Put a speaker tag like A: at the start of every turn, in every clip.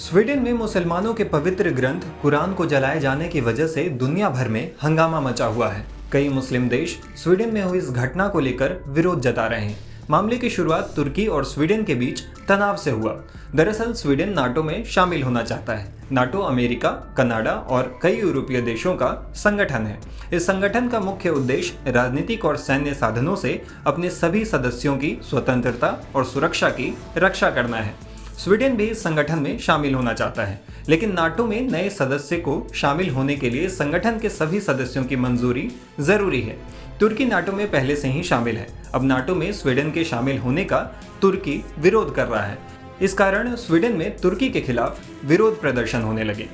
A: Sweden में मुसलमानों के पवित्र ग्रंथ कुरान को जलाए जाने की वजह से दुनिया भर में हंगामा मचा हुआ है। कई मुस्लिम देश स्वीडन में हुई इस घटना को लेकर विरोध जता रहे हैं। मामले की शुरुआत तुर्की और स्वीडन के बीच तनाव से हुआ। दरअसल स्वीडन नाटो में शामिल होना चाहता है। नाटो अमेरिका, कनाडा और कई यूरोपीय देशों का संगठन है। इस संगठन का मुख्य उद्देश्य राजनीतिक और सैन्य साधनों से अपने सभी सदस्यों की स्वतंत्रता और सुरक्षा की रक्षा करना है। स्वीडन भी इस संगठन में शामिल होना चाहता है, लेकिन नाटो में नए सदस्य को शामिल होने के लिए संगठन के सभी सदस्यों की मंजूरी जरूरी है। तुर्की नाटो में पहले से ही शामिल है। अब नाटो में स्वीडन के शामिल होने का तुर्की विरोध कर रहा है। इस कारण स्वीडन में तुर्की के खिलाफ विरोध प्रदर्शन होने लगे।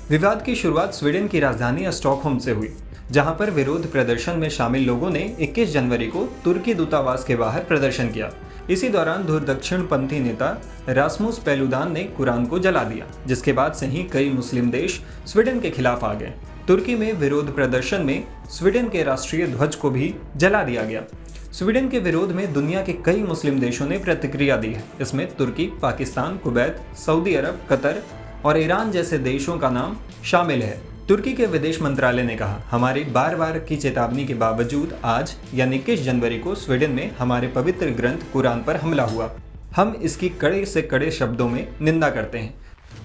A: विवाद की शुरुआत स्वीडन की राजधानी स्टॉकहोम से हुई, जहां पर विरोध प्रदर्शन में शामिल लोगों ने 21 जनवरी को तुर्की दूतावास के बाहर प्रदर्शन किया। इसी दौरान दूरदक्षिणपंथी नेता रास्मुस पेलुदान ने कुरान को जला दिया, जिसके बाद से ही कई मुस्लिम देश स्वीडन के खिलाफ आ गए। तुर्की में विरोध प्रदर्शन में स्वीडन के राष्ट्रीय ध्वज को भी जला दिया गया। स्वीडन के विरोध में दुनिया के कई मुस्लिम देशों ने प्रतिक्रिया दी है। इसमें तुर्की, पाकिस्तान, कुवैत, सऊदी अरब, कतर और ईरान जैसे देशों का नाम शामिल है। तुर्की के विदेश मंत्रालय ने कहा, हमारी बार बार की चेतावनी के बावजूद आज यानी 21 जनवरी को स्वीडन में हमारे पवित्र ग्रंथ कुरान पर हमला हुआ। हम इसकी कड़े से कड़े शब्दों में निंदा करते हैं।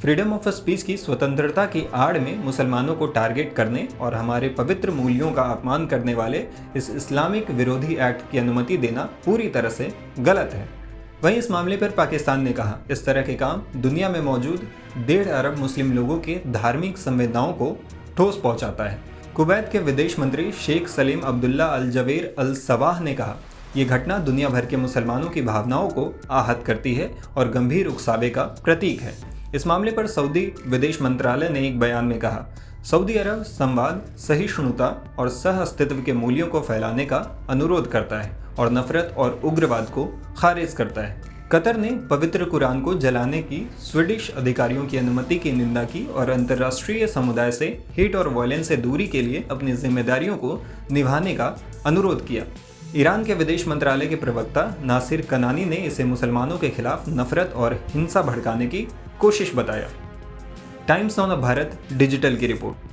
A: फ्रीडम ऑफ स्पीच की स्वतंत्रता की आड़ में मुसलमानों को टारगेट करने और हमारे पवित्र मूल्यों का अपमान करने वाले इस इस्लामिक विरोधी एक्ट की अनुमति देना पूरी तरह से गलत है। वहीं इस मामले पर पाकिस्तान ने कहा, इस तरह के काम दुनिया में मौजूद 1.5 अरब मुस्लिम लोगों के धार्मिक संवेदनाओं को ठोस पहुंचाता है। कुवैत के विदेश मंत्री शेख सलीम अब्दुल्ला अल जवेर अल सवाह ने कहा, ये घटना दुनिया भर के मुसलमानों की भावनाओं को आहत करती है और गंभीर उकसावे का प्रतीक है। इस मामले पर सऊदी विदेश मंत्रालय ने एक बयान में कहा, सऊदी अरब संवाद, सहिष्णुता और सह अस्तित्व के मूल्यों को फैलाने का अनुरोध करता है और नफरत और उग्रवाद को खारिज करता है। कतर ने पवित्र कुरान को जलाने की स्वीडिश अधिकारियों की अनुमति की निंदा की और अंतर्राष्ट्रीय समुदाय से हेट और वायलेंस से दूरी के लिए अपनी जिम्मेदारियों को निभाने का अनुरोध किया। ईरान के विदेश मंत्रालय के प्रवक्ता नासिर कनानी ने इसे मुसलमानों के खिलाफ नफरत और हिंसा भड़काने की कोशिश बताया। टाइम्स ऑन भारत डिजिटल की रिपोर्ट।